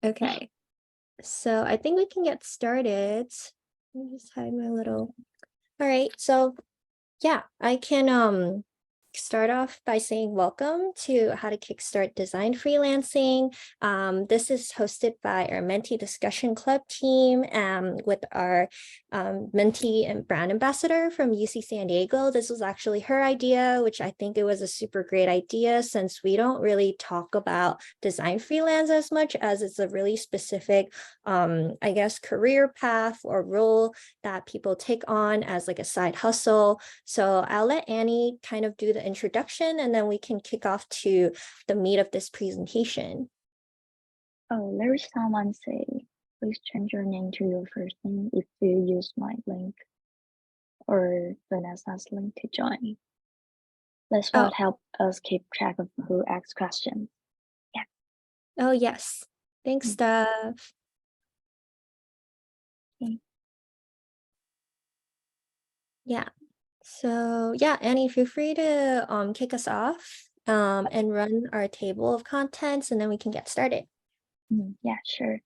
Okay, so I think we can get started. Let me just hide my little. All right, so yeah, I can start off by saying welcome to How to Kickstart Design Freelancing. This is hosted by our Menti Discussion Club team with our Menti and Brand Ambassador from UC San Diego. This was actually her idea, which I think it was a super great idea since we don't really talk about design freelance as much as it's a really specific, I guess, career path or role that people take on as like a side hustle. So I'll let Annie kind of do the introduction and then we can kick off to the meat of this presentation. Oh, there's someone say, please change your name to your first name if you use my link or Vanessa's link to join. That's Oh, what help us keep track of who asks questions. Yeah. oh yes. Thanks, Mm, Steph. okay. Yeah. So yeah, Annie, feel free to kick us off and run our table of contents and then we can get started. Yeah, sure.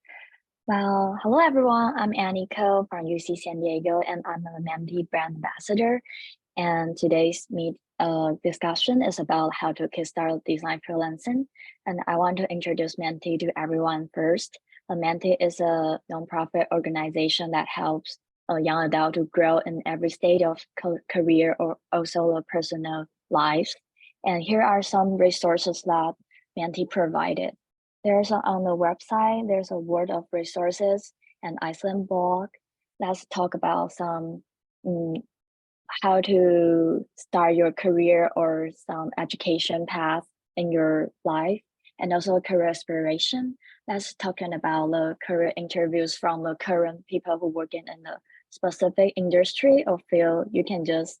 Well, hello everyone. I'm Annie Ko from UC San Diego, and I'm a Menti Brand Ambassador. And today's discussion is about how to kickstart design freelancing. And I want to introduce Menti to everyone first. Menti is a nonprofit organization that helps a young adult to grow in every stage of career or also a personal life. And here are some resources that Menti provided. On the website, there's a word of resources and Iceland blog. Let's talk about some how to start your career or some education path in your life, and also career aspiration. That's talking about the career interviews from the current people who working in the specific industry or field. You can just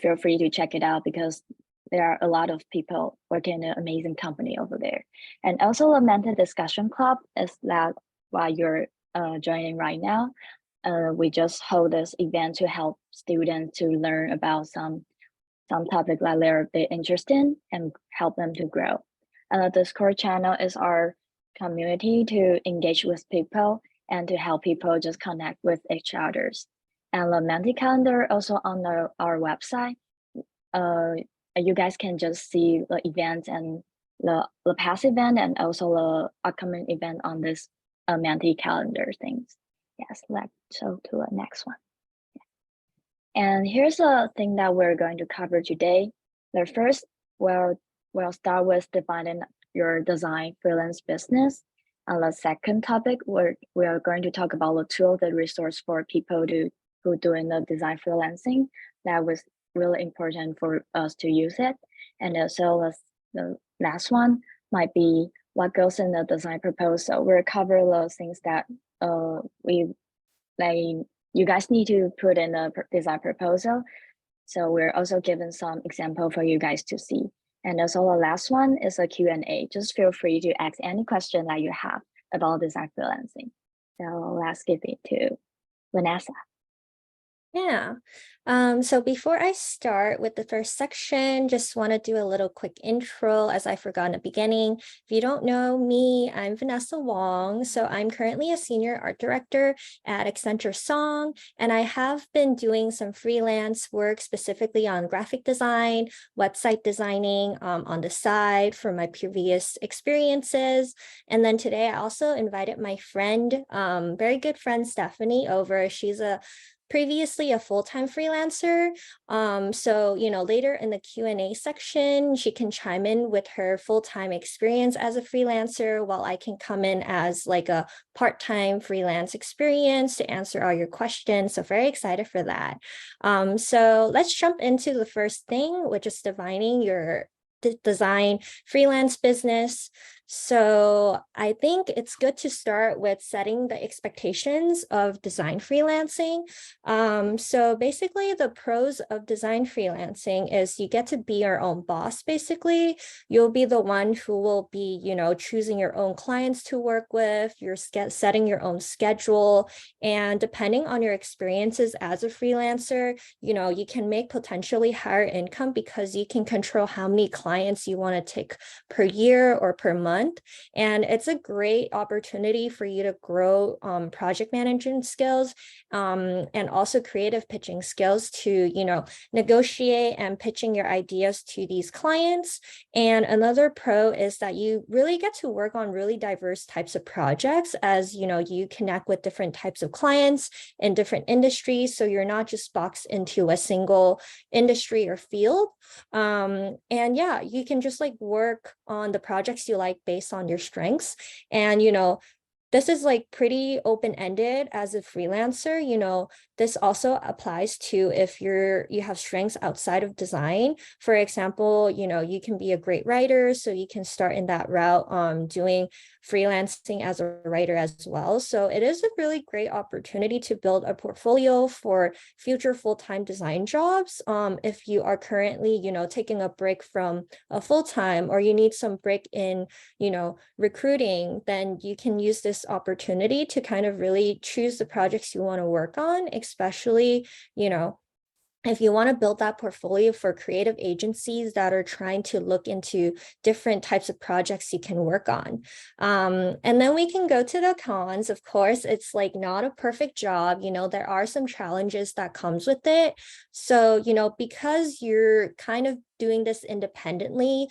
feel free to check it out because there are a lot of people working in an amazing company over there. And also the mentor discussion club is that while you're joining right now, we just hold this event to help students to learn about some topic that they're a bit interested in and help them to grow. The Discord channel is our community to engage with people and to help people just connect with each others. And the Menti calendar also on our website. Uh, you guys can just see the events and the past event and also the upcoming event on this Menti calendar things. Yes, let's go to the next one. And here's a thing that we're going to cover today. The first, we'll start with defining your design freelance business. And the second topic, we are going to talk about the tool, the resource for people who doing the design freelancing. That was really important for us to use it. And also the last one might be what goes in the design proposal. We'll cover those things that we like you guys need to put in a design proposal. So we're also given some example for you guys to see. And also the last one is a Q&A. Just feel free to ask any question that you have about design freelancing. So let's give it to Vanessa. Yeah. So before I start with the first section, just want to do a little quick intro as I forgot in the beginning. If you don't know me, I'm Vanessa Wong. So I'm currently a senior art director at Accenture Song, and I have been doing some freelance work specifically on graphic design, website designing on the side for my previous experiences. And then today I also invited my friend, very good friend Stephanie over. She's previously a full-time freelancer. So, later in the Q&A section, she can chime in with her full-time experience as a freelancer while I can come in as like a part-time freelance experience to answer all your questions. So very excited for that. So let's jump into the first thing, which is defining your design freelance business. So I think it's good to start with setting the expectations of design freelancing. So basically the pros of design freelancing is you get to be your own boss, basically. You'll be the one who will be, choosing your own clients to work with, you're setting your own schedule. And depending on your experiences as a freelancer, you can make potentially higher income because you can control how many clients you want to take per year or per month. month. And it's a great opportunity for you to grow project management skills, and also creative pitching skills to, negotiate and pitching your ideas to these clients. And another pro is that you really get to work on really diverse types of projects, as you connect with different types of clients in different industries. So you're not just boxed into a single industry or field. And yeah, you can just like work on the projects you like based on your strengths. And this is like pretty open-ended as a freelancer. This also applies to if you have strengths outside of design. For example, you can be a great writer, so you can start in that route, doing freelancing as a writer as well. So it is a really great opportunity to build a portfolio for future full-time design jobs. If you are currently, taking a break from a full-time, or you need some break in, recruiting, then you can use this opportunity to kind of really choose the projects you want to work on, especially, if you want to build that portfolio for creative agencies that are trying to look into different types of projects you can work on. And then we can go to the cons. Of course, it's like not a perfect job. There are some challenges that comes with it. So, because you're kind of doing this independently,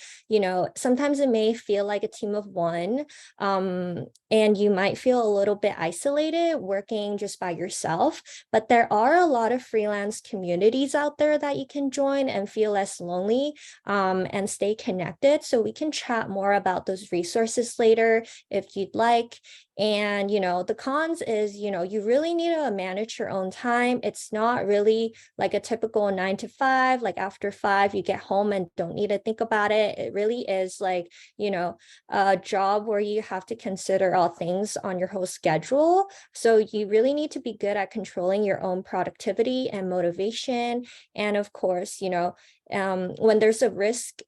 sometimes it may feel like a team of one, and you might feel a little bit isolated working just by yourself. But there are a lot of freelance communities out there that you can join and feel less lonely, and stay connected. So we can chat more about those resources later if you'd like. And, the cons is, you really need to manage your own time. It's not really like a typical 9 to 5, like after 5, you get home and don't need to think about it. It really is like, a job where you have to consider all things on your whole schedule. So you really need to be good at controlling your own productivity and motivation. And of course, when there's a risk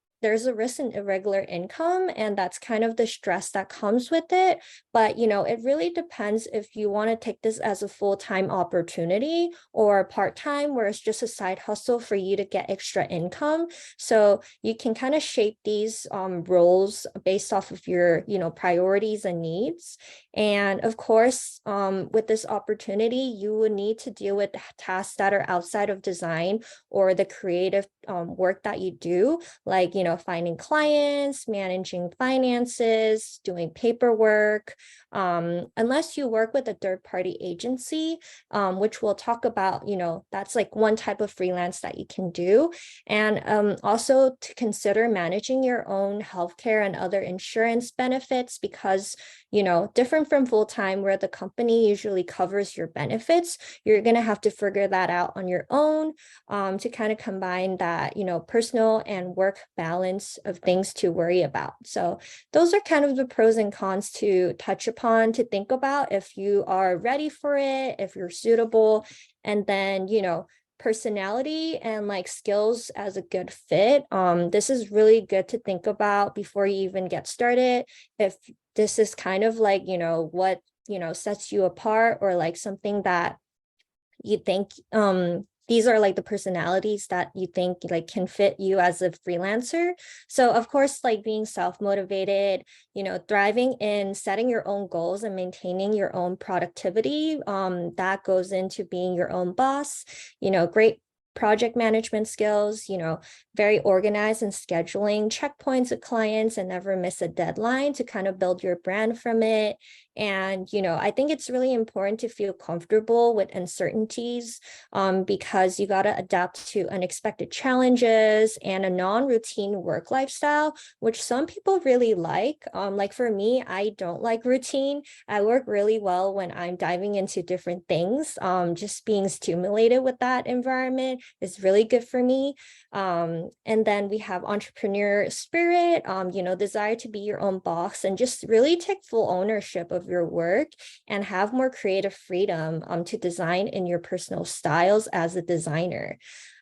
in irregular income, and that's kind of the stress that comes with it. But, it really depends if you want to take this as a full-time opportunity or part-time, where it's just a side hustle for you to get extra income. So you can kind of shape these roles based off of your, priorities and needs. And of course, with this opportunity, you would need to deal with tasks that are outside of design or the creative work that you do, like, finding clients, managing finances, doing paperwork, unless you work with a third-party agency, which we'll talk about. That's like one type of freelance that you can do. And also to consider managing your own healthcare and other insurance benefits, because, different from full-time where the company usually covers your benefits, you're going to have to figure that out on your own, to kind of combine that, personal and work balance of things to worry about. So those are kind of the pros and cons to touch upon, to think about if you are ready for it, if you're suitable. And then, personality and like skills as a good fit. This is really good to think about before you even get started. If this is kind of like, what, sets you apart, or like something that you think, these are like the personalities that you think like can fit you as a freelancer. So of course, like being self-motivated, thriving in setting your own goals and maintaining your own productivity, that goes into being your own boss, great project management skills, very organized and scheduling checkpoints with clients and never miss a deadline to kind of build your brand from it. And, I think it's really important to feel comfortable with uncertainties, because you got to adapt to unexpected challenges and a non-routine work lifestyle, which some people really like. Like for me, I don't like routine. I work really well when I'm diving into different things. Just being stimulated with that environment is really good for me. And then we have entrepreneur spirit, desire to be your own boss and just really take full ownership of your work and have more creative freedom to design in your personal styles as a designer.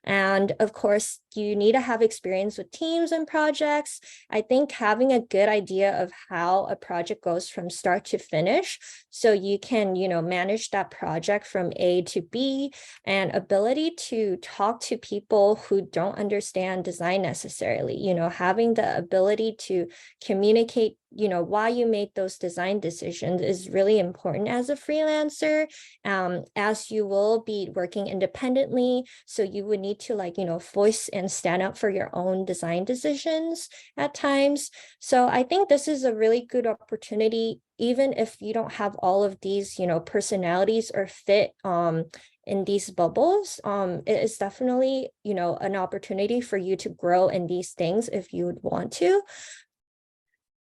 And of course, you need to have experience with teams and projects. I think having a good idea of how a project goes from start to finish, so you can, manage that project from A to B, and ability to talk to people who don't understand design necessarily, having the ability to communicate why you made those design decisions is really important as a freelancer, as you will be working independently. So you would need to voice and stand up for your own design decisions at times. So I think this is a really good opportunity, even if you don't have all of these, personalities or fit in these bubbles. It is definitely, an opportunity for you to grow in these things if you would want to.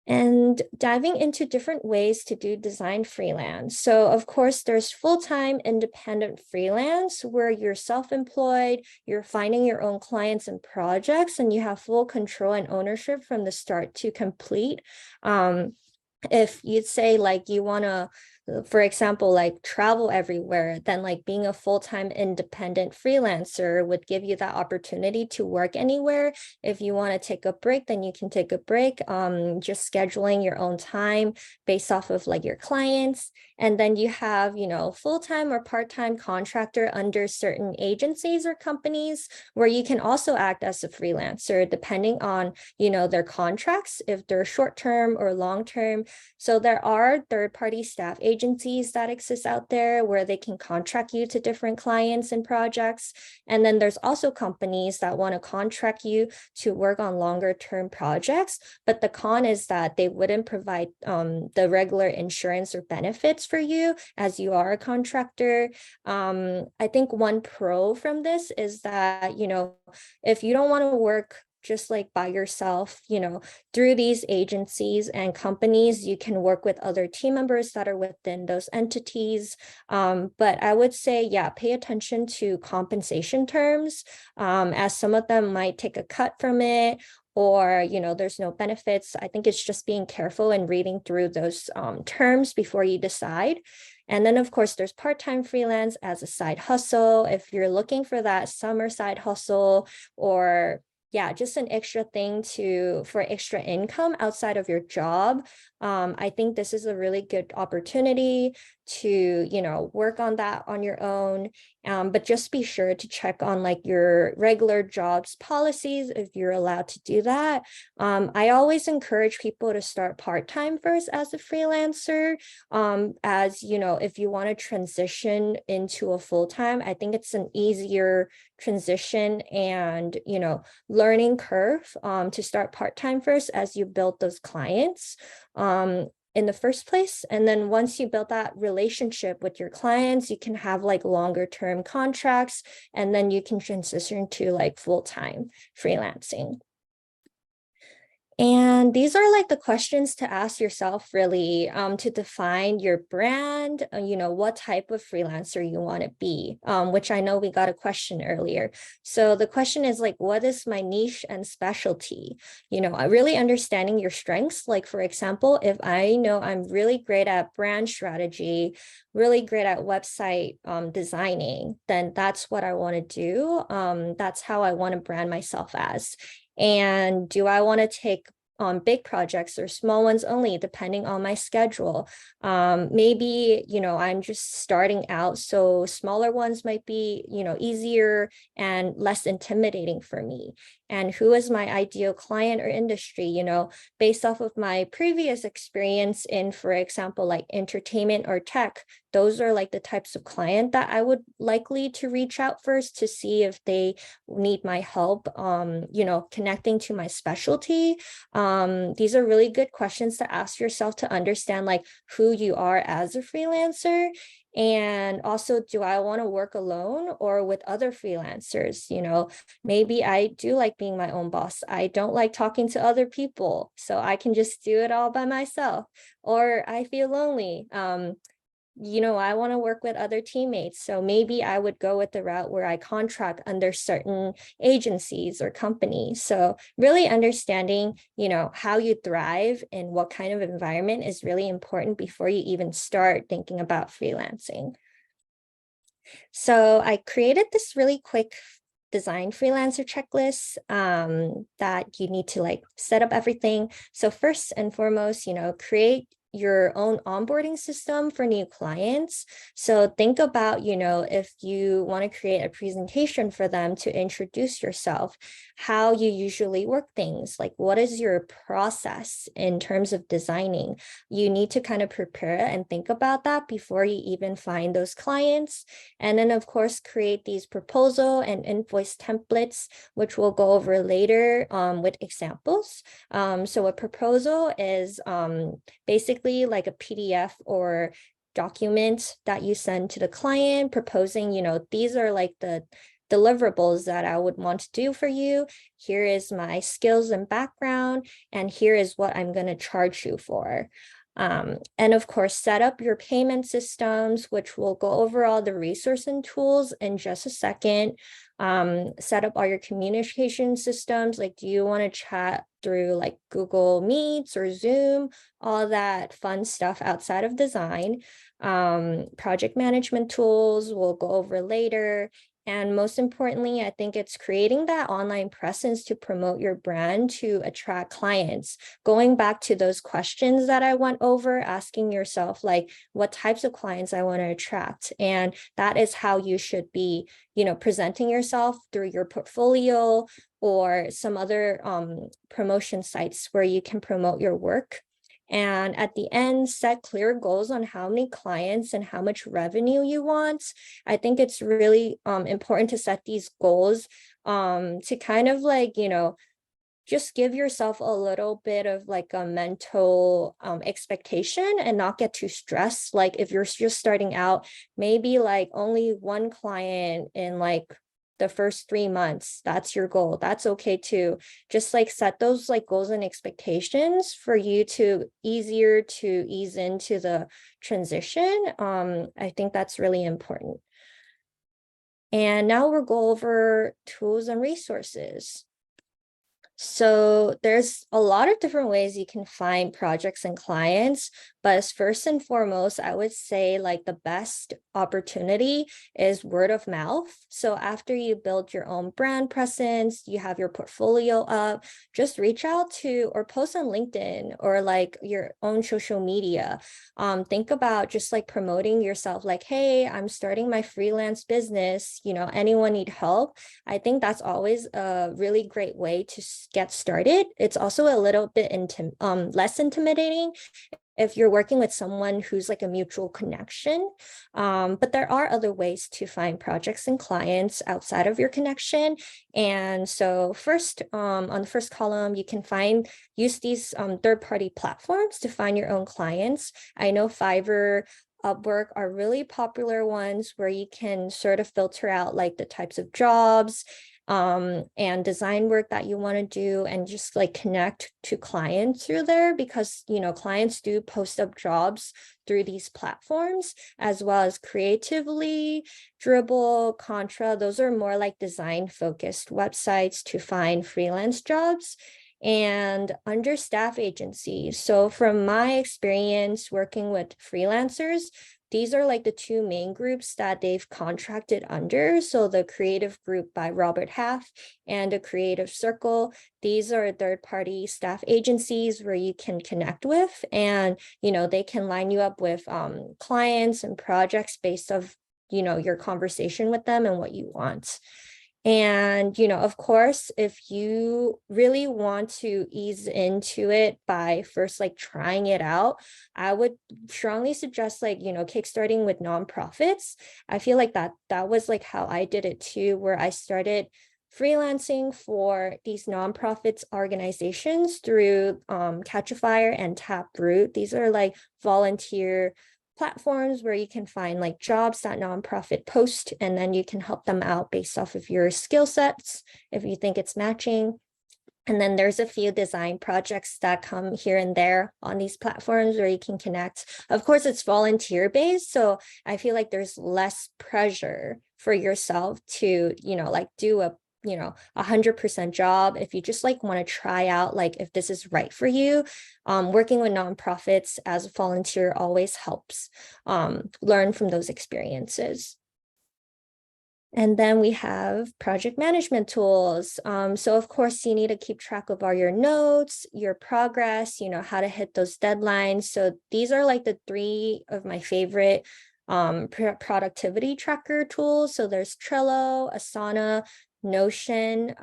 And diving into different ways to do design freelance. So of course, there's full-time independent freelance where you're self-employed, you're finding your own clients and projects, and you have full control and ownership from the start to complete. If you'd say you want to, for example, travel everywhere, then being a full-time independent freelancer would give you that opportunity to work anywhere. If you want to take a break, then you can take a break, just scheduling your own time based off of your clients. And then you have, full-time or part-time contractor under certain agencies or companies where you can also act as a freelancer depending on, their contracts, if they're short-term or long-term. So there are third-party staff agencies that exist out there where they can contract you to different clients and projects. And then there's also companies that want to contract you to work on longer term projects. But the con is that they wouldn't provide the regular insurance or benefits for you as you are a contractor. I think one pro from this is that, if you don't want to work just by yourself, through these agencies and companies, you can work with other team members that are within those entities. But I would say, yeah, pay attention to compensation terms, as some of them might take a cut from it, or there's no benefits. I think it's just being careful and reading through those terms before you decide. And then, of course, there's part-time freelance as a side hustle. If you're looking for that summer side hustle, or yeah, just an extra thing for extra income outside of your job. I think this is a really good opportunity to, work on that on your own. But just be sure to check on your regular jobs policies if you're allowed to do that. I always encourage people to start part-time first as a freelancer. As if you want to transition into a full-time, I think it's an easier transition and learning curve to start part-time first as you build those clients in the first place. And then once you build that relationship with your clients, you can have longer term contracts, and then you can transition to full-time freelancing. And these are the questions to ask yourself, really, to define your brand, what type of freelancer you want to be, which I know we got a question earlier. So the question is what is my niche and specialty? Really understanding your strengths. For example, if I know I'm really great at brand strategy, really great at website designing, then that's what I want to do. That's how I want to brand myself as. And do I want to take on big projects or small ones only, depending on my schedule? Maybe, I'm just starting out, so smaller ones might be, easier and less intimidating for me. And who is my ideal client or industry, based off of my previous experience in, for example, entertainment or tech. Those are the types of client that I would likely to reach out first to see if they need my help, connecting to my specialty. These are really good questions to ask yourself to understand who you are as a freelancer. And also, do I want to work alone or with other freelancers? Maybe I do like being my own boss. I don't like talking to other people, so I can just do it all by myself. Or I feel lonely. I want to work with other teammates. So maybe I would go with the route where I contract under certain agencies or companies. So really understanding, how you thrive in what kind of environment is really important before you even start thinking about freelancing. So I created this really quick design freelancer checklist that you need to set up everything. So first and foremost, create your own onboarding system for new clients. So think about, if you want to create a presentation for them to introduce yourself, how you usually work things, like what is your process in terms of designing. You need to kind of prepare and think about that before you even find those clients. And then of course, create these proposal and invoice templates, which we'll go over later with examples. So a proposal is basically like a PDF or document that you send to the client proposing, these are like the deliverables that I would want to do for you. Here is my skills and background, and here is what I'm going to charge you for. And of course, set up your payment systems, which we'll go over all the resource and tools in just a second. Set up all your communication systems. Like, do you want to chat through like Google Meets or Zoom, all that fun stuff outside of design. Project management tools we'll go over later. And most importantly, I think it's creating that online presence to promote your brand to attract clients. Going back to those questions that I went over, asking yourself like what types of clients I want to attract. And that is how you should be, presenting yourself through your portfolio or some other promotion sites where you can promote your work. And at the end, set clear goals on how many clients and how much revenue you want. I think it's really important to set these goals to kind of like, just give yourself a little bit of like a mental expectation and not get too stressed. Like if you're just starting out, maybe like only one client in like the first 3 months, that's your goal. That's okay too. Just like set those like goals and expectations for you to easier to ease into the transition. I think that's really important. And now we'll go over tools and resources. So there's a lot of different ways you can find projects and clients, but as first and foremost, I would say like the best opportunity is word of mouth. So after you build your own brand presence, you have your portfolio up, just reach out to or post on LinkedIn or like your own social media. Think about just like promoting yourself like, hey, I'm starting my freelance business, anyone need help? I think that's always a really great way to get started. It's also a little bit less intimidating if you're working with someone who's like a mutual connection. But there are other ways to find projects and clients outside of your connection. And so first, on the first column, you can use these third-party platforms to find your own clients. I know Fiverr, Upwork are really popular ones where you can sort of filter out like the types of jobs and design work that you want to do and just like connect to clients through there because, clients do post up jobs through these platforms as well as Creatively, Dribble, Contra. Those are more like design focused websites to find freelance jobs and understaffed agencies. So from my experience working with freelancers, these are like the two main groups that they've contracted under. So the Creative Group by Robert Half and the Creative Circle. These are third-party staff agencies where you can connect with, and they can line you up with clients and projects based off your conversation with them and what you want. And, of course, if you really want to ease into it by first like trying it out, I would strongly suggest like, kickstarting with nonprofits. I feel like that was like how I did it too, where I started freelancing for these nonprofits organizations through Catch a Fire and Taproot. These are like volunteer platforms where you can find like jobs that nonprofit post, and then you can help them out based off of your skill sets if you think it's matching. And then there's a few design projects that come here and there on these platforms where you can connect. Of course, it's volunteer based, so I feel like there's less pressure for yourself to, like do a 100% job. If you just like want to try out like if this is right for you, working with nonprofits as a volunteer always helps learn from those experiences. And then we have project management tools. So of course you need to keep track of all your notes, your progress, how to hit those deadlines. So these are like the three of my favorite productivity tracker tools. So there's Trello, Asana, Notion.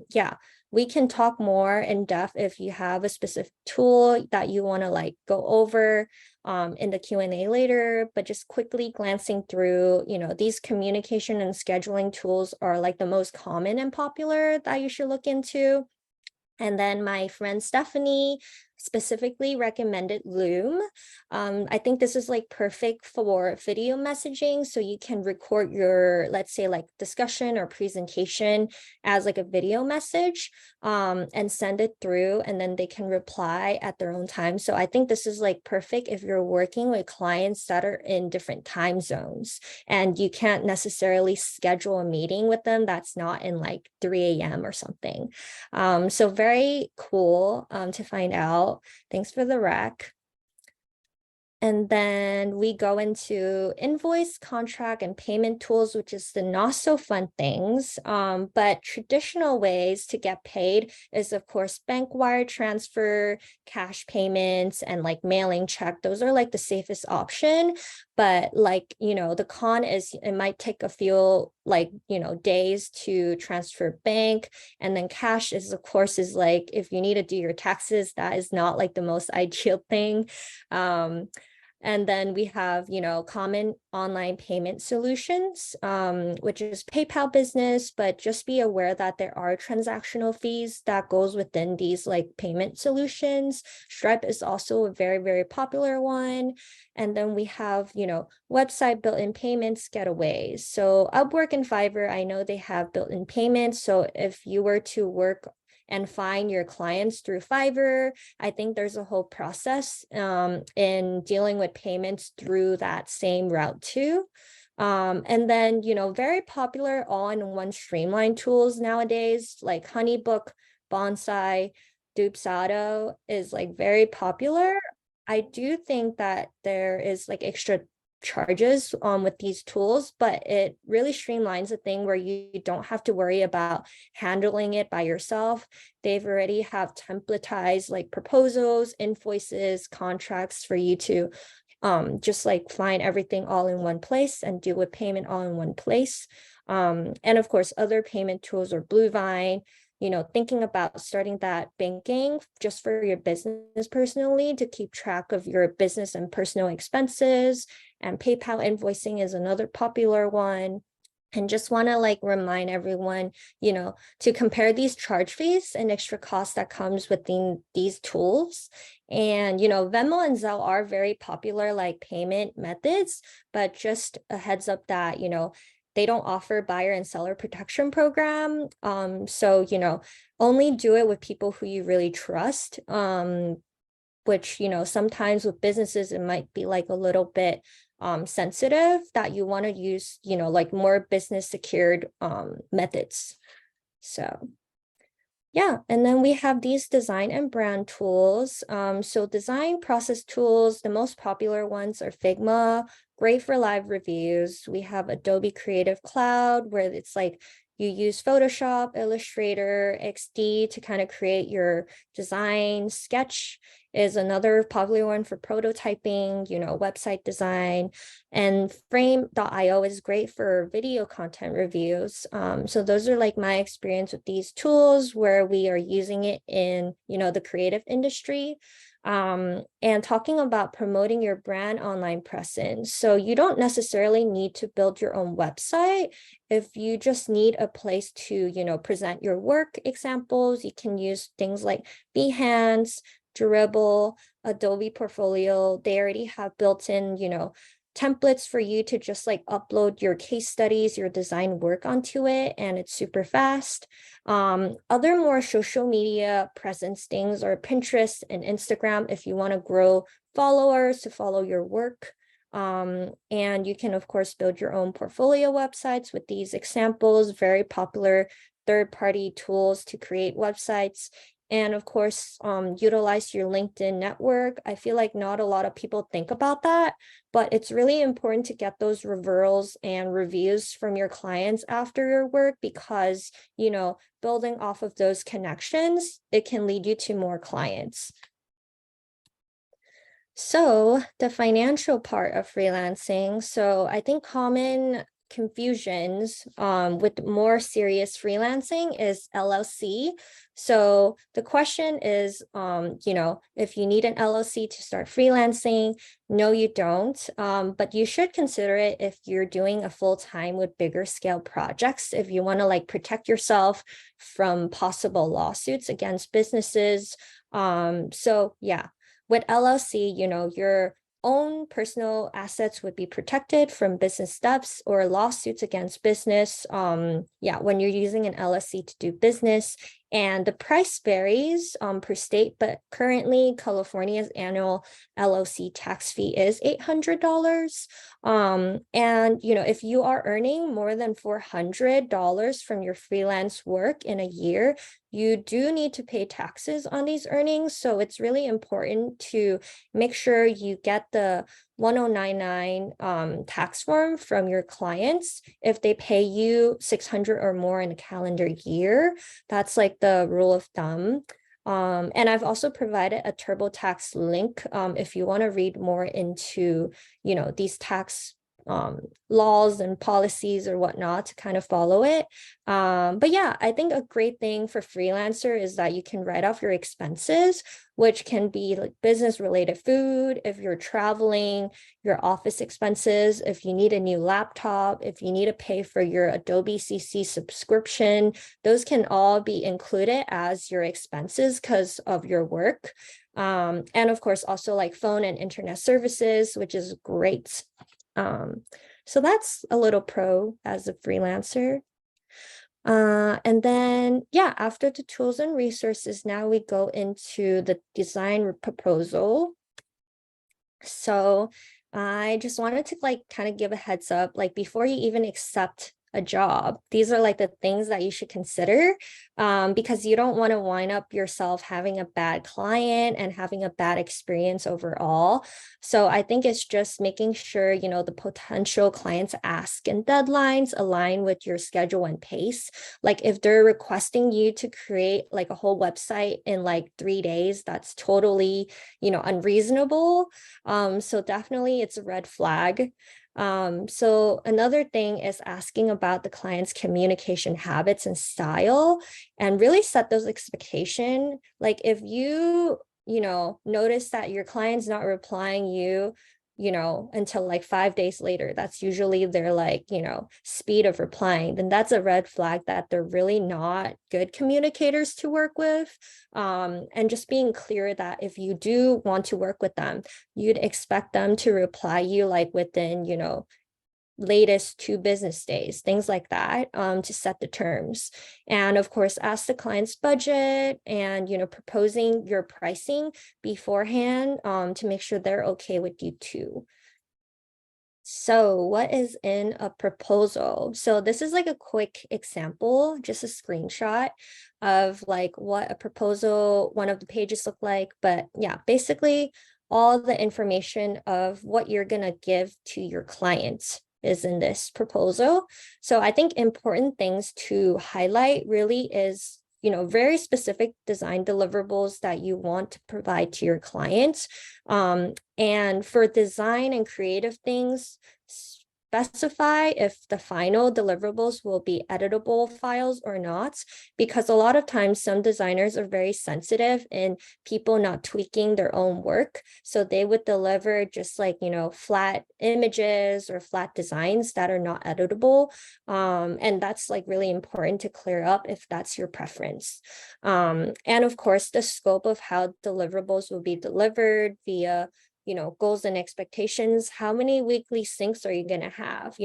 Yeah, we can talk more in depth if you have a specific tool that you want to like go over in the Q&A later, but just quickly glancing through, these communication and scheduling tools are like the most common and popular that you should look into. And then my friend Stephanie specifically recommended Loom. I think this is like perfect for video messaging. So you can record your, let's say like discussion or presentation as like a video message and send it through, and then they can reply at their own time. So I think this is like perfect if you're working with clients that are in different time zones and you can't necessarily schedule a meeting with them that's not in like 3 a.m. or something. So very cool to find out. Thanks for the rec. And then we go into invoice, contract, and payment tools, which is the not so fun things. But traditional ways to get paid is, of course, bank wire transfer, cash payments, and like mailing check. Those are like the safest option. But like, the con is it might take a few like, days to transfer bank. And then cash is, of course, is like if you need to do your taxes, that is not like the most ideal thing. And then we have, common online payment solutions, which is PayPal Business, but just be aware that there are transactional fees that goes within these like payment solutions. Stripe is also a very, very popular one. And then we have, website built-in payments getaways. So Upwork and Fiverr, I know they have built-in payments. So if you were to work and find your clients through Fiverr, I think there's a whole process in dealing with payments through that same route too. And then, very popular all-in-one streamline tools nowadays, like Honeybook, Bonsai, Dubsado is like very popular. I do think that there is like extra charges with these tools, but it really streamlines the thing where you don't have to worry about handling it by yourself. They've already have templatized like proposals, invoices, contracts for you to just like find everything all in one place and deal with payment all in one place. And of course, other payment tools or Bluevine, thinking about starting that banking just for your business personally to keep track of your business and personal expenses. And PayPal invoicing is another popular one. And just want to like remind everyone, to compare these charge fees and extra costs that comes within these tools. And, Venmo and Zelle are very popular like payment methods, but just a heads up that, they don't offer buyer and seller protection program. So, only do it with people who you really trust. Which, sometimes with businesses, it might be like a little bit sensitive that you want to use, like more business secured methods. So yeah, and then we have these design and brand tools. So design process tools, the most popular ones are Figma, great for live reviews. We have Adobe Creative Cloud, where it's like you use Photoshop, Illustrator, XD to kind of create your design. Sketch is another popular one for prototyping, website design. And Frame.io is great for video content reviews. So those are like my experience with these tools where we are using it in, the creative industry. And talking about promoting your brand online presence. So you don't necessarily need to build your own website. If you just need a place to, present your work examples, you can use things like Behance, Dribbble, Adobe Portfolio. They already have built-in, templates for you to just like upload your case studies, your design work onto it, and it's super fast. Other more social media presence things are Pinterest and Instagram if you want to grow followers to follow your work. And you can, of course, build your own portfolio websites with these examples, very popular third-party tools to create websites. And of course, utilize your LinkedIn network. I feel like not a lot of people think about that, but it's really important to get those referrals and reviews from your clients after your work, because, building off of those connections, it can lead you to more clients. So the financial part of freelancing. So I think common confusions with more serious freelancing is LLC. So the question is, if you need an LLC to start freelancing, no, you don't. But you should consider it if you're doing a full time with bigger scale projects, if you want to like protect yourself from possible lawsuits against businesses. So yeah, with LLC, your own personal assets would be protected from business steps or lawsuits against business. When you're using an LLC to do business, and the price varies per state, but currently California's annual LLC tax fee is $800. And if you are earning more than $400 from your freelance work in a year, you do need to pay taxes on these earnings. So it's really important to make sure you get the 1099 tax form from your clients. If they pay you 600 or more in a calendar year, that's like the rule of thumb. And I've also provided a TurboTax link if you want to read more into, these tax laws and policies or whatnot to kind of follow it. But yeah, I think a great thing for freelancer is that you can write off your expenses, which can be like business related food, if you're traveling, your office expenses, if you need a new laptop, if you need to pay for your Adobe CC subscription, those can all be included as your expenses because of your work. And of course, also like phone and internet services, which is great. So that's a little pro as a freelancer. And then, after the tools and resources, now we go into the design proposal. So I just wanted to like kind of give a heads up, like before you even accept a job, these are like the things that you should consider, because you don't want to wind up yourself having a bad client and having a bad experience overall. So I think it's just making sure, the potential clients' ask and deadlines align with your schedule and pace. Like if they're requesting you to create like a whole website in like 3 days, that's totally, unreasonable. So definitely it's a red flag. So another thing is asking about the client's communication habits and style, and really set those expectations. Like if you, notice that your client's not replying you, until like 5 days later, that's usually their like, speed of replying, then that's a red flag that they're really not good communicators to work with. And just being clear that if you do want to work with them, you'd expect them to reply you like within, latest 2 business days, things like that, to set the terms. And of course, ask the client's budget and, proposing your pricing beforehand, to make sure they're okay with you too. So what is in a proposal? So this is like a quick example, just a screenshot of like what a proposal, one of the pages look like. But yeah, basically all the information of what you're going to give to your clients is in this proposal. So I think important things to highlight really is, very specific design deliverables that you want to provide to your clients. And for design and creative things, specify if the final deliverables will be editable files or not, because a lot of times some designers are very sensitive in people not tweaking their own work. So they would deliver just like, flat images or flat designs that are not editable. And that's like really important to clear up if that's your preference. And of course, the scope of how deliverables will be delivered via goals and expectations. How many weekly syncs are you going to have?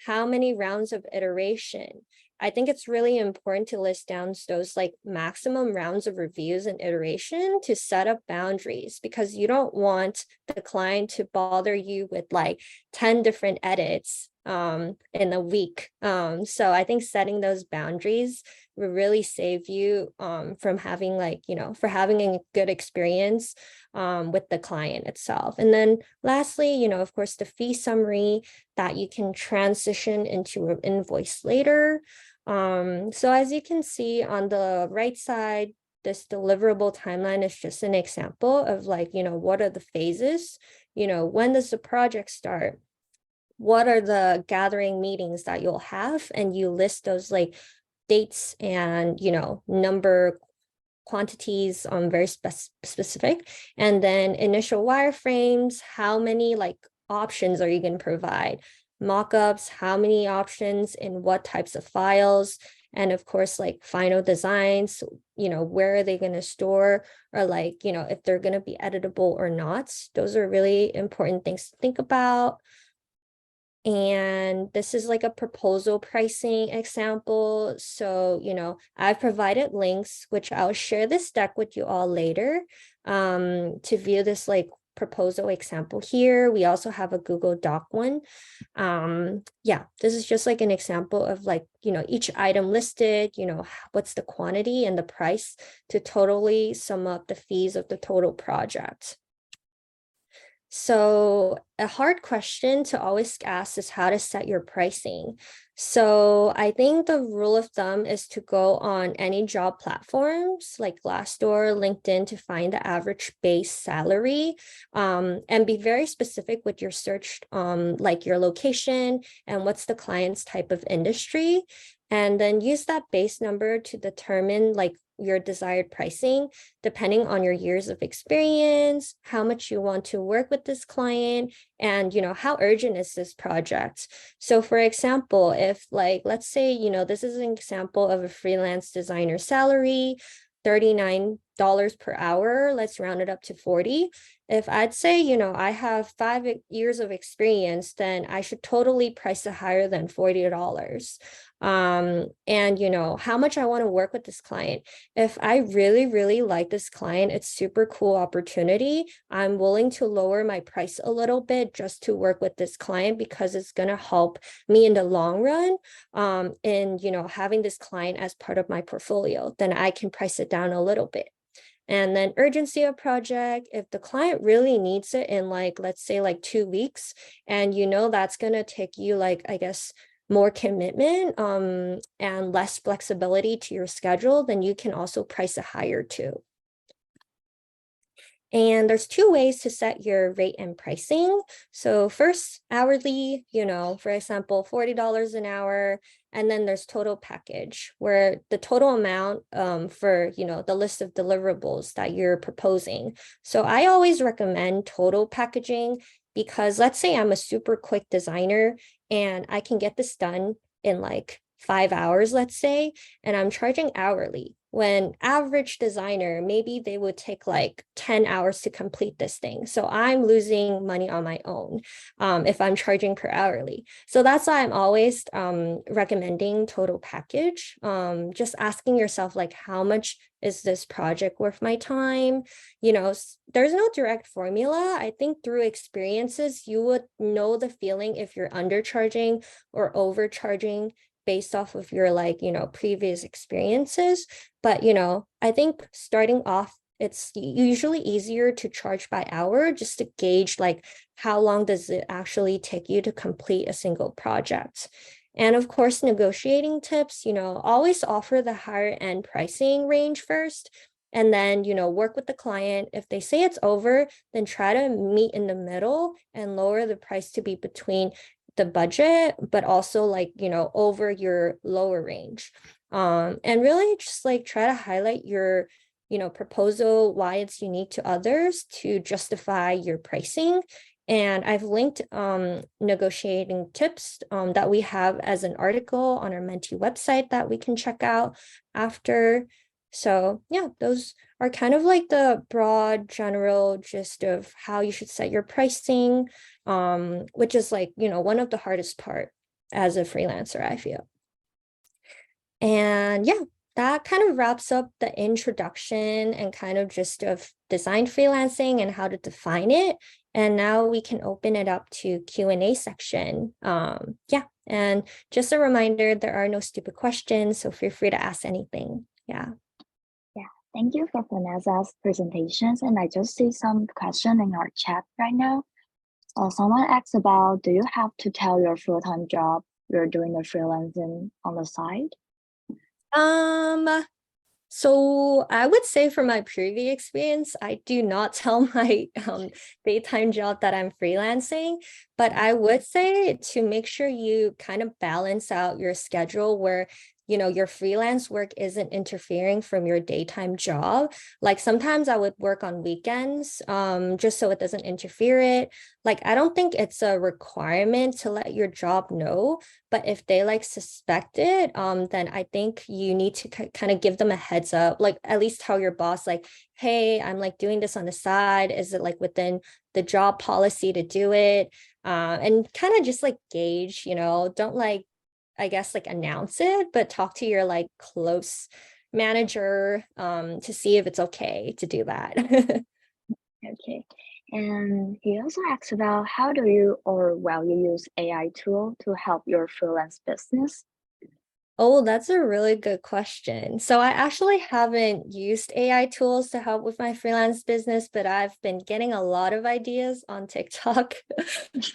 How many rounds of iteration? I think it's really important to list down those like maximum rounds of reviews and iteration to set up boundaries, because you don't want the client to bother you with like 10 different edits in a week. So I think setting those boundaries will really save you from having like, for having a good experience with the client itself. And then lastly, of course, the fee summary that you can transition into an invoice later. So as you can see on the right side, this deliverable timeline is just an example of like, what are the phases, when does the project start? What are the gathering meetings that you'll have? And you list those like dates and, number quantities very specific. And then initial wireframes, how many like options are you going to provide? Mockups, how many options in what types of files? And of course, like final designs, where are they going to store, or like, if they're going to be editable or not. Those are really important things to think about. And this is like a proposal pricing example. So, I've provided links, which I'll share this deck with you all later to view this like proposal example here. We also have a Google Doc one. Yeah, this is just like an example of like, each item listed, what's the quantity and the price to totally sum up the fees of the total project. So a hard question to always ask is how to set your pricing. So I think the rule of thumb is to go on any job platforms like Glassdoor, LinkedIn to find the average base salary, and be very specific with your search, like your location and what's the client's type of industry. And then use that base number to determine like your desired pricing, depending on your years of experience, how much you want to work with this client, and how urgent is this project. So for example, if like, let's say, this is an example of a freelance designer salary, $39 per hour, let's round it up to 40. If I'd say, I have 5 years of experience, then I should totally price it higher than $40. And how much I want to work with this client. If I really, really like this client, it's super cool opportunity, I'm willing to lower my price a little bit just to work with this client, because it's going to help me in the long run. And having this client as part of my portfolio, then I can price it down a little bit. And then urgency of project, if the client really needs it in like, let's say like 2 weeks, and that's going to take you like, I guess, more commitment and less flexibility to your schedule, then you can also price it higher too. And there's two ways to set your rate and pricing. So first, hourly, for example, $40 an hour. And then there's total package, where the total amount for, the list of deliverables that you're proposing. So I always recommend total packaging, because let's say I'm a super quick designer and I can get this done in like 5 hours, let's say, and I'm charging hourly. When average designer, maybe they would take like 10 hours to complete this thing. So I'm losing money on my own if I'm charging per hourly. So that's why I'm always recommending total package. Just asking yourself, like, how much is this project worth my time? There's no direct formula. I think through experiences, you would know the feeling if you're undercharging or overcharging based off of your like, previous experiences. But, I think starting off, it's usually easier to charge by hour, just to gauge like how long does it actually take you to complete a single project. And of course, negotiating tips, always offer the higher end pricing range first, and then, work with the client. If they say it's over, then try to meet in the middle and lower the price to be between the budget, but also like, over your lower range. And really just like try to highlight your, proposal, why it's unique to others to justify your pricing. And I've linked negotiating tips that we have as an article on our Menti website that we can check out after. So yeah, those are kind of like the broad general gist of how you should set your pricing, which is like, one of the hardest part as a freelancer, I feel. And yeah, that kind of wraps up the introduction and kind of just of design freelancing and how to define it. And now we can open it up to Q&A section. Yeah, and just a reminder, there are no stupid questions, so feel free to ask anything. Yeah. Yeah, thank you for Vanessa's presentations. And I just see some question in our chat right now. Someone asked about, do you have to tell your full-time job you're doing the freelancing on the side? Um, So I would say from my previous experience, I do not tell my daytime job that I'm freelancing, but I would say to make sure you kind of balance out your schedule where, your freelance work isn't interfering from your daytime job. Like sometimes I would work on weekends, just so it doesn't interfere it. Like I don't think it's a requirement to let your job know, but if they like suspect it, then I think you need to kind of give them a heads up, like at least tell your boss, like, hey, I'm like doing this on the side. Is it like within the job policy to do it? And kind of just like gauge, don't like, I guess like announce it, but talk to your like close manager to see if it's okay to do that. Okay. And he also asks about how do you or will you use AI tool to help your freelance business? Oh, that's a really good question. So I actually haven't used AI tools to help with my freelance business, but I've been getting a lot of ideas on TikTok.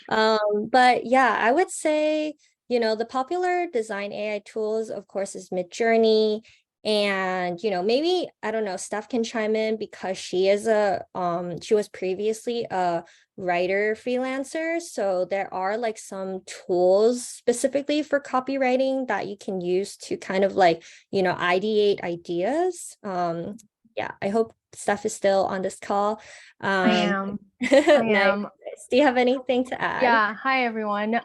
But yeah, I would say, the popular design AI tools, of course, is Midjourney. And, maybe, I don't know, Steph can chime in because she was previously a writer freelancer. So there are like some tools specifically for copywriting that you can use to kind of like, ideate ideas. Yeah, I hope Steph is still on this call. I am. I Nice. am. Do you have anything to add? Yeah. Hi, everyone.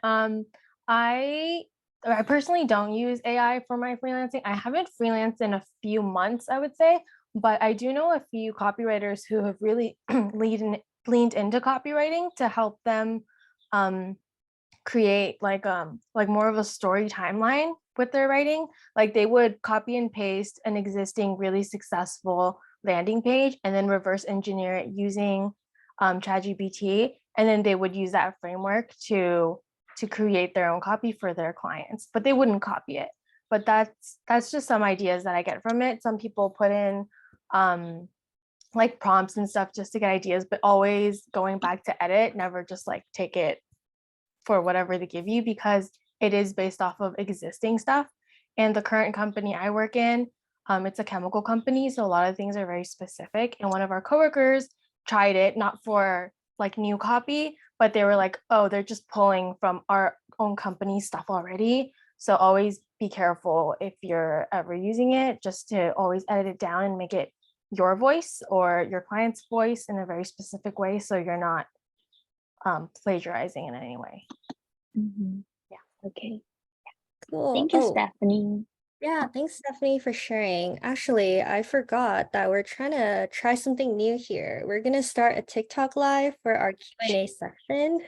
I I personally don't use AI for my freelancing. I haven't freelanced in a few months, I would say, but I do know a few copywriters who have really leaned into copywriting to help them um, create like more of a story timeline with their writing. Like they would copy and paste an existing really successful landing page and then reverse engineer it using ChatGPT, and then they would use that framework to create their own copy for their clients, but they wouldn't copy it. But that's just some ideas that I get from it. Some people put in like prompts and stuff just to get ideas, but always going back to edit, never just like take it for whatever they give you, because it is based off of existing stuff. And the current company I work in, it's a chemical company, so a lot of things are very specific. And one of our coworkers tried it, not for like new copy, but they were like, oh, they're just pulling from our own company stuff already. So always be careful if you're ever using it, just to always edit it down and make it your voice or your client's voice in a very specific way, so you're not plagiarizing in any way. Mhm. Yeah. Okay. Cool. Thank you, Oh, Stephanie. yeah, thanks, Stephanie, for sharing. Actually, I forgot that we're trying to try something new here. We're gonna start a TikTok live for our Q&A section.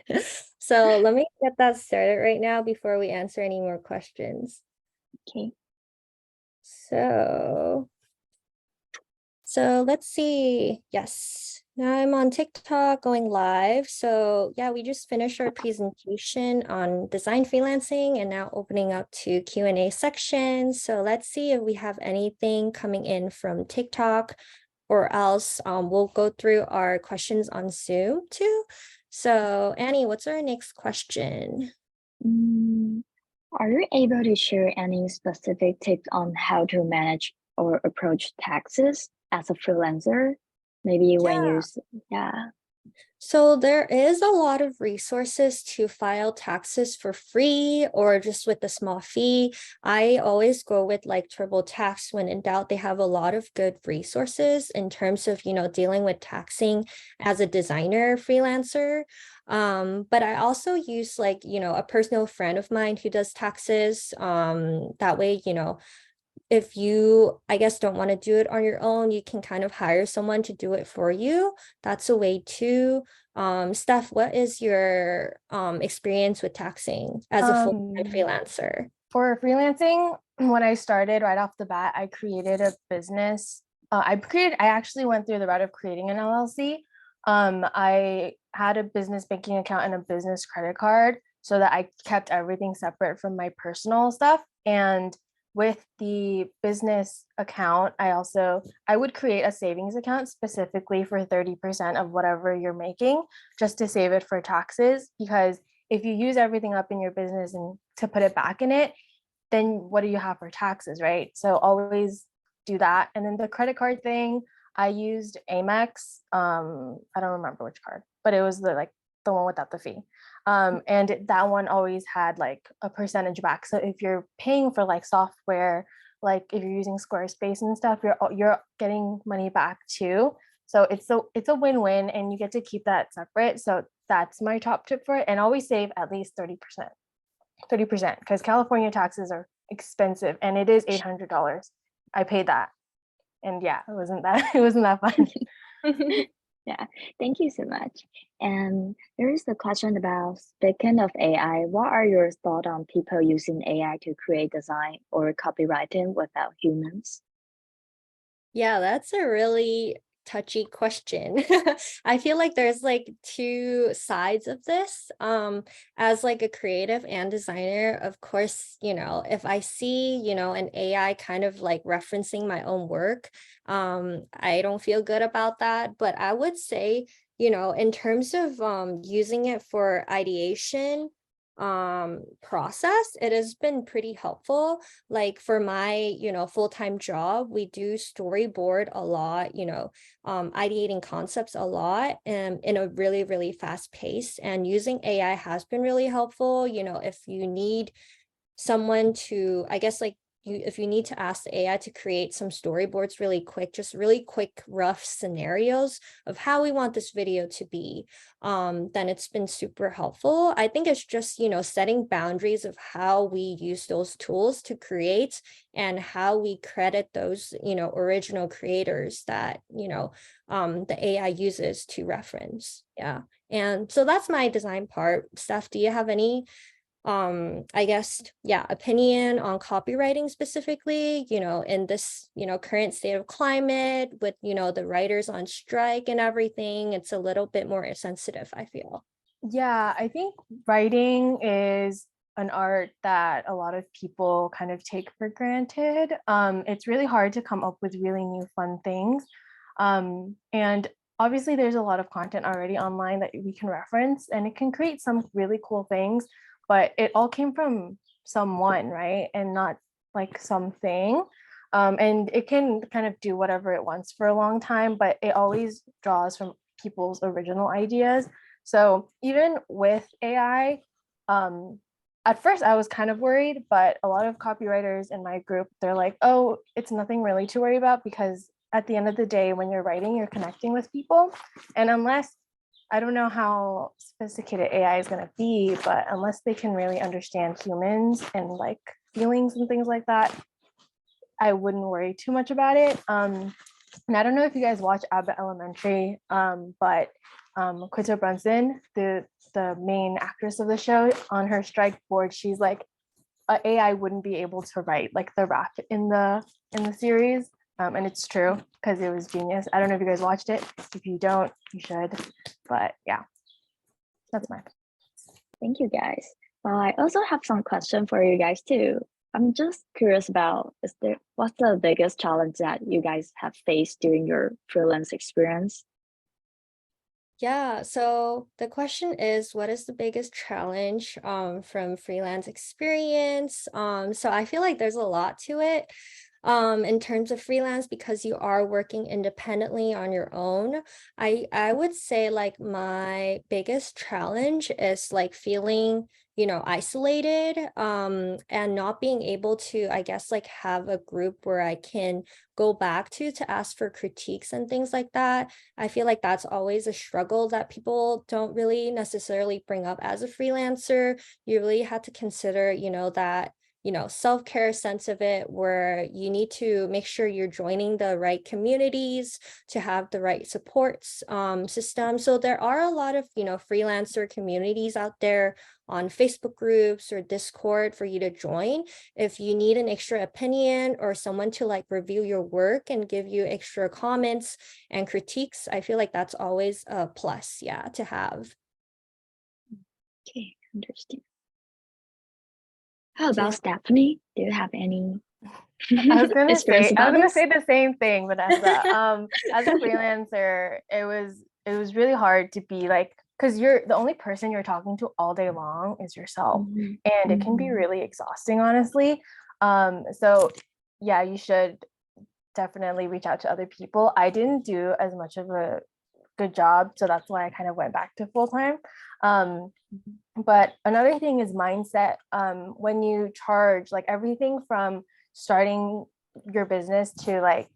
So let me get that started right now before we answer any more questions. Okay. So let's see. Yes, now I'm on TikTok going live. So yeah, we just finished our presentation on design freelancing and now opening up to Q&A section. So let's see if we have anything coming in from TikTok, or else we'll go through our questions on Zoom too. So Annie, what's our next question? Mm, are you able to share any specific tips on how to manage or approach taxes as a freelancer? Maybe when Yeah. you, yeah. So there is a lot of resources to file taxes for free or just with a small fee. I always go with like TurboTax. When in doubt, they have a lot of good resources in terms of, dealing with taxing as a designer freelancer. But I also use like, a personal friend of mine who does taxes. That way, if you, I guess, don't want to do it on your own, you can kind of hire someone to do it for you. That's a way too. Steph, what is your experience with taxing as a full-time Um, freelancer? for freelancing, when I started right off the bat, I created a business. I actually went through the route of creating an LLC. I had a business banking account and a business credit card so that I kept everything separate from my personal stuff. And with the business account, I would create a savings account specifically for 30% of whatever you're making, just to save it for taxes. Because if you use everything up in your business and to put it back in it, then what do you have for taxes, right? So always do that. And then the credit card thing, I used Amex. I don't remember which card, but it was the one without the fee. And that one always had like a percentage back. So if you're paying for like software, like if you're using Squarespace and stuff, you're getting money back too. So it's a win-win, and you get to keep that separate. So that's my top tip for it. And always save at least 30%, because California taxes are expensive, and it is $800. I paid that. And yeah, it wasn't that fun. Yeah, thank you so much. And there is a question about, speaking of AI, what are your thoughts on people using AI to create design or copywriting without humans? Yeah, that's a really touchy question. I feel like there's like two sides of this. As like a creative and designer, of course, if I see, an AI kind of like referencing my own work, I don't feel good about that. But I would say, in terms of using it for ideation process, it has been pretty helpful. Like for my full-time job, we do storyboard a lot, ideating concepts a lot, and in a really, really fast pace, and using AI has been really helpful. If you need someone to, I guess, like, if you need to ask the AI to create some storyboards really quick, just really quick rough scenarios of how we want this video to be, then it's been super helpful. I think it's just setting boundaries of how we use those tools to create, and how we credit those original creators that the AI uses to reference. Yeah. And so that's my design part. Steph, do you have any I guess, yeah, opinion on copywriting specifically, in this current state of climate with the writers on strike and everything? It's a little bit more sensitive, I feel. Yeah, I think writing is an art that a lot of people kind of take for granted. It's really hard to come up with really new fun things. And obviously there's a lot of content already online that we can reference, and it can create some really cool things, but it all came from someone, right? And not like something. And it can kind of do whatever it wants for a long time, but it always draws from people's original ideas. So even with AI, at first I was kind of worried, but a lot of copywriters in my group, they're like, oh, it's nothing really to worry about, because at the end of the day, when you're writing, you're connecting with people. And unless, I don't know how sophisticated AI is going to be, but unless they can really understand humans and like feelings and things like that, I wouldn't worry too much about it. And I don't know if you guys watch Abbott Elementary, but Quinta Brunson, the main actress of the show, on her strike board, she's like, AI wouldn't be able to write like the rap in the series. And it's true, because it was genius. I don't know if you guys watched it. If you don't, you should. But yeah, that's my. Thank you, guys. I also have some question for you guys too. I'm just curious about, what's the biggest challenge that you guys have faced during your freelance experience? Yeah, so the question is, what is the biggest challenge from freelance experience? So I feel like there's a lot to it in terms of freelance, because you are working independently on your own. I would say like my biggest challenge is like feeling isolated, and not being able to, I guess, like have a group where I can go back to ask for critiques and things like that. I feel like that's always a struggle that people don't really necessarily bring up as a freelancer. You really have to consider, that self-care sense of it, where you need to make sure you're joining the right communities to have the right supports system. So there are a lot of, freelancer communities out there on Facebook groups or Discord for you to join. If you need an extra opinion or someone to like review your work and give you extra comments and critiques, I feel like that's always a plus, yeah, to have. Okay, interesting. How about Stephanie? Do you have any experience I about was gonna this? say the same thing, Vanessa. As a freelancer, it was really hard to be like, because you're the only person you're talking to all day long is yourself, Mhm, and it can be mhm, really exhausting, honestly. So yeah, you should definitely reach out to other people. I didn't do as much of a good job, so that's why I kind of went back to full time. Um, but another thing is mindset. When you charge, like everything from starting your business to like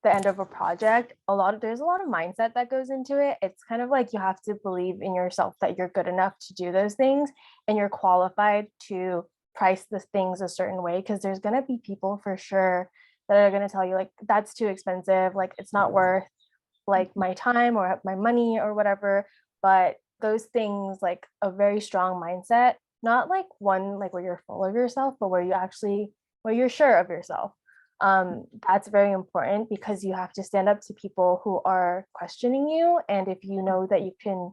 the end of a project, there's a lot of mindset that goes into it. It's kind of like you have to believe in yourself that you're good enough to do those things and you're qualified to price the things a certain way, because there's going to be people for sure that are going to tell you like that's too expensive, like it's not worth like my time or my money or whatever. But those things, like a very strong mindset, not like one like where you're full of yourself, but where you're sure of yourself. That's very important, because you have to stand up to people who are questioning you, and if you know that you can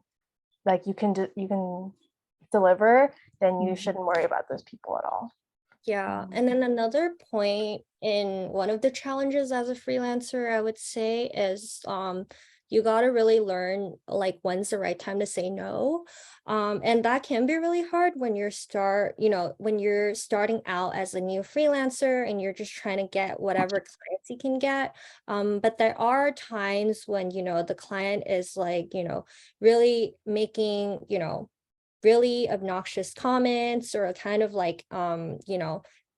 you can deliver, then you mhm, shouldn't worry about those people at all. Yeah. And then another point in one of the challenges as a freelancer, I would say, is you got to really learn like when's the right time to say no. And that can be really hard when when you're starting out as a new freelancer and you're just trying to get whatever clients you can get. But there are times when, the client is like, really making, really obnoxious comments or a kind of like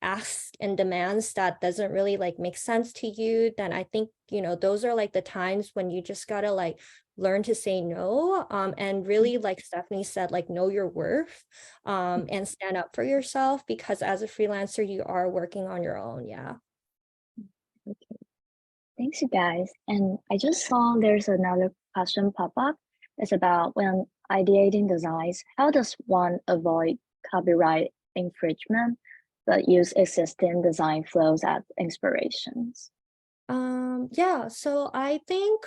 asks and demands that doesn't really like make sense to you, then I think, those are like the times when you just gotta like learn to say no, and really, like Stephanie said, like know your worth, and stand up for yourself, because as a freelancer you are working on your own. Yeah. okay. Thanks, you guys. And I just saw there's another question pop up. It's about when ideating designs, how does one avoid copyright infringement but use existing design flows as inspirations? Yeah, so I think,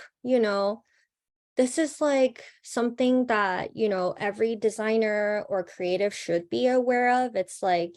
this is like something that, every designer or creative should be aware of. It's like,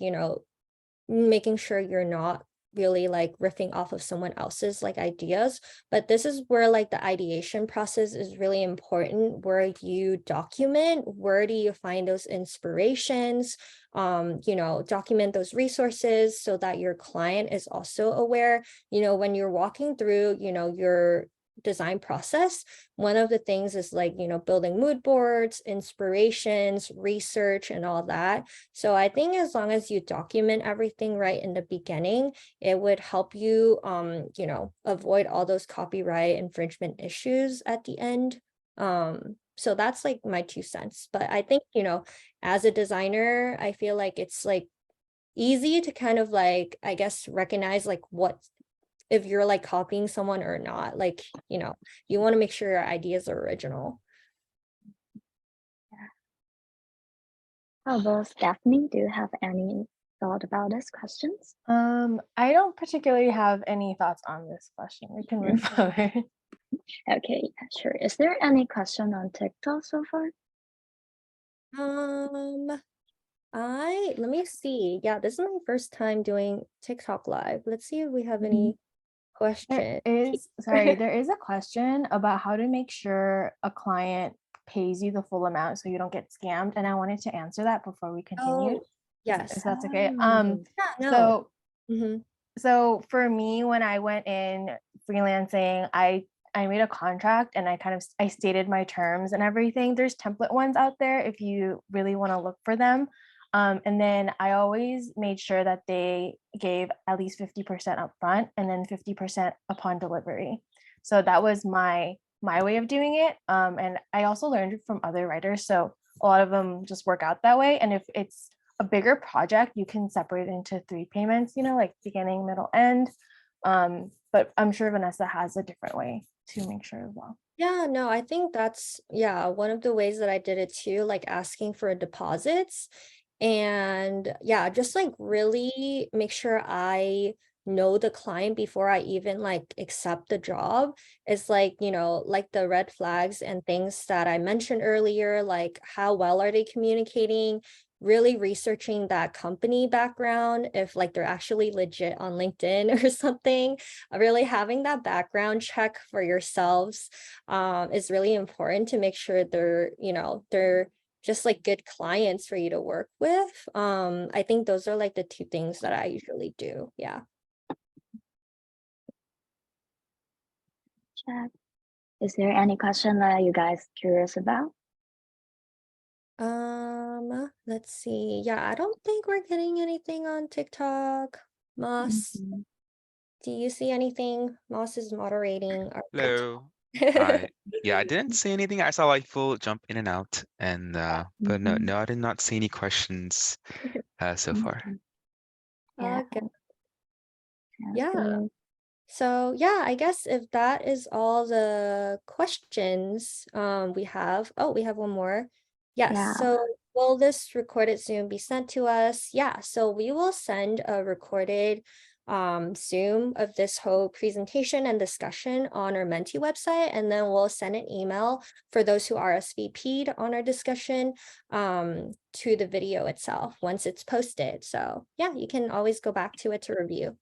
making sure you're not really like riffing off of someone else's like ideas. But this is where like the ideation process is really important, where you document where do you find those inspirations, document those resources so that your client is also aware. When you're walking through, your design process, one of the things is like, building mood boards, inspirations, research, and all that. So I think as long as you document everything right in the beginning, it would help you, avoid all those copyright infringement issues at the end. So that's like my 2 cents. But I think, as a designer, I feel like it's like easy to kind of like, I guess, recognize like what if you're like copying someone or not. Like, you want to make sure your ideas are original. How about Stephanie? Do you have any thought about these questions? I don't particularly have any thoughts on this question. We can move forward. Okay, yeah, sure. Is there any question on TikTok so far? Um, let me see. Yeah, this is my first time doing TikTok live. Let's see if we have Mhm. any questions. There is a question about how to make sure a client pays you the full amount so you don't get scammed. And I wanted to answer that before we continue, Oh, if yes. that's okay. Yeah, no. So Hmm. so for me, when I went in freelancing, I made a contract and I stated my terms and everything. There's template ones out there if you really want to look for them. And then I always made sure that they gave at least 50% upfront and then 50% upon delivery. So that was my way of doing it. And I also learned from other writers. So a lot of them just work out that way. And if it's a bigger project, you can separate it into 3 payments, like beginning, middle, end. But I'm sure Vanessa has a different way to make sure as well. Yeah, no, I think that's, yeah, one of the ways that I did it too, like asking for deposits. And yeah, just like really make sure I know the client before I even like accept the job. Is like, like the red flags and things that I mentioned earlier, like how well are they communicating? Really researching that company background, if like they're actually legit on LinkedIn or something. Really having that background check for yourselves is really important to make sure they're just like good clients for you to work with. I think those are like the 2 things that I usually do. Yeah. Check. Is there any question that you guys curious about? Let's see. Yeah, I don't think we're getting anything on TikTok. Moss, Mhm. do you see anything? Moss is moderating our Hello. TikTok. Hi. Yeah, I didn't see anything. I saw like full jump in and out, and but no, Mhm. no, I did not see any questions so far. Okay. Yeah, Okay. sounds Yeah. good. So yeah, I guess if that is all the questions we have. Oh, we have one more. Yes. Yeah, So will this recorded Zoom be sent to us? Yeah. So we will send a recorded Zoom of this whole presentation and discussion on our Menti website, and then we'll send an email for those who RSVP'd on our discussion to the video itself once it's posted. So yeah, you can always go back to it to review.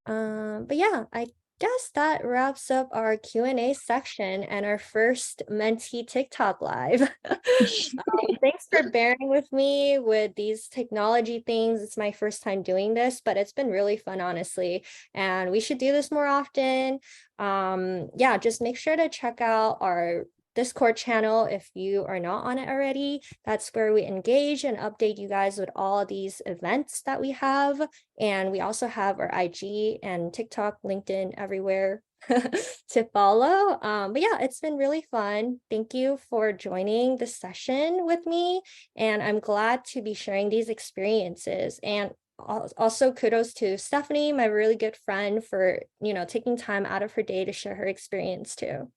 But yeah, I guess that wraps up our Q&A section and our first Menti TikTok live. Thanks for bearing with me with these technology things. It's my first time doing this, but it's been really fun, honestly. And we should do this more often. Yeah, just make sure to check out our Discord channel if you are not on it already. That's where we engage and update you guys with all these events that we have. And we also have our IG and TikTok, LinkedIn, everywhere to follow. But yeah, it's been really fun. Thank you for joining the session with me. And I'm glad to be sharing these experiences. And also kudos to Stephanie, my really good friend, for taking time out of her day to share her experience too.